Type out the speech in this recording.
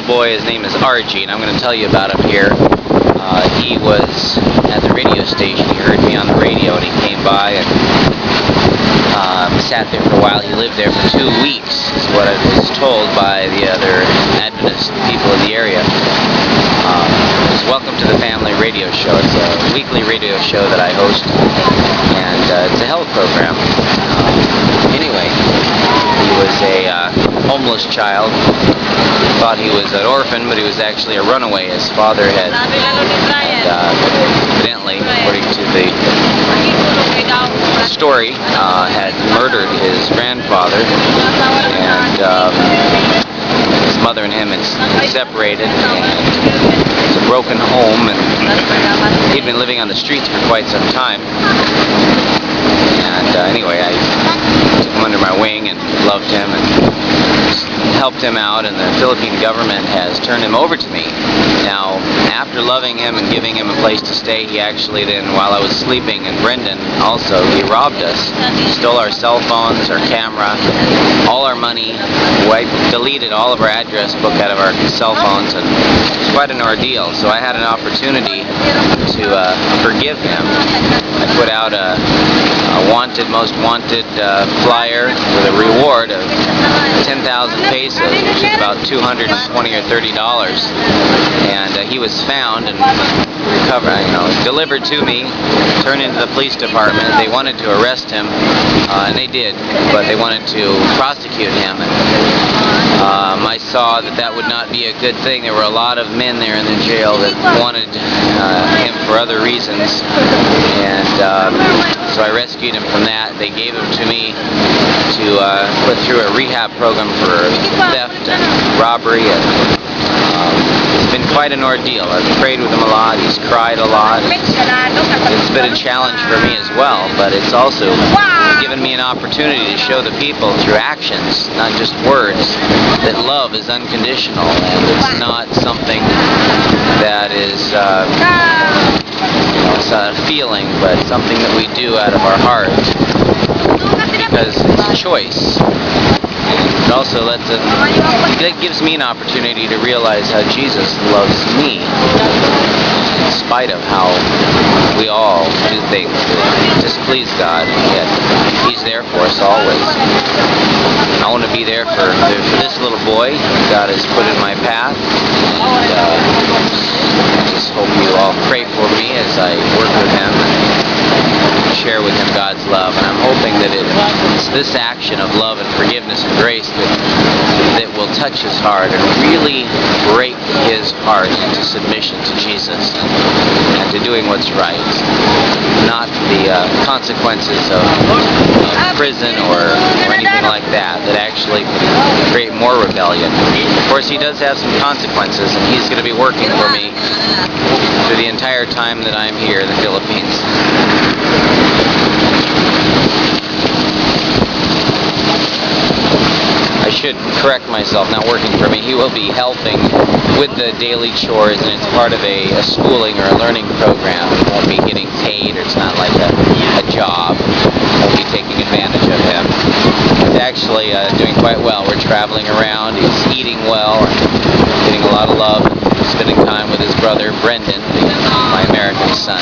little boy, his name is Archie, and I'm going to tell you about him here. He was at the radio station. He heard me on the radio, and he came by and sat there for a while. He lived there for 2 weeks, is what I was told by the other Adventist people in the area. Welcome to the Family Radio Show. It's a weekly radio show that I host, and it's a health program. Anyway, he was a homeless child. Thought he was an orphan, but he was actually a runaway. His father had evidently, according to the story, had murdered his grandfather, and his mother and him had separated, and it was a broken home, and he'd been living on the streets for quite some time. And anyway, I took him under my wing and loved him and helped him out, and the Philippine government has turned him over to me. Now, after loving him and giving him a place to stay, he actually then, while I was sleeping in Brendan, also, he robbed us. He stole our cell phones, our camera, all our money, deleted all of our address book out of our cell phones, and it was quite an ordeal. So I had an opportunity to forgive him. I put out a wanted, most wanted flyer with a reward of 10,000 pesos, which is about $220 or $30. And he was found and delivered to me, turned into the police department. They wanted to arrest him, and they did, but they wanted to prosecute him. I saw that would not be a good thing. There were a lot of men there in the jail that wanted him for other reasons, and so I rescued him from that. They gave him to me to put through a rehab program for theft and robbery, and it's been quite an ordeal. I've prayed with him a lot. He's cried a lot. It's been a challenge for me as well, but it's also given me an opportunity to show the people through actions, not just words, that love is unconditional, and it's not something that is it's a feeling, but something that we do out of our heart, because it's a choice. It also it gives me an opportunity to realize how Jesus loves me, in spite of how we all do things to displease God, yet He's there for us always. I want to be there for this little boy God has put in my path, and I just hope you all pray for me as I work with him and share with him God's love. And I'm hoping that it's this action of love and forgiveness and grace that will touch his heart and really break his heart into submission to Jesus and to doing what's right, not the consequences of prison or anything like that actually create more rebellion. Of course, he does have some consequences, and he's going to be working for me through the entire time that I'm here in the Philippines. I should correct myself, not working for me. He will be helping with the daily chores, and it's part of a schooling or a learning program. He won't be getting paid, or it's not like a job. Won't be taking advantage of him. He's actually doing quite well. We're traveling around. He's eating well, getting a lot of love, spending time with his brother, Brendan, my American son.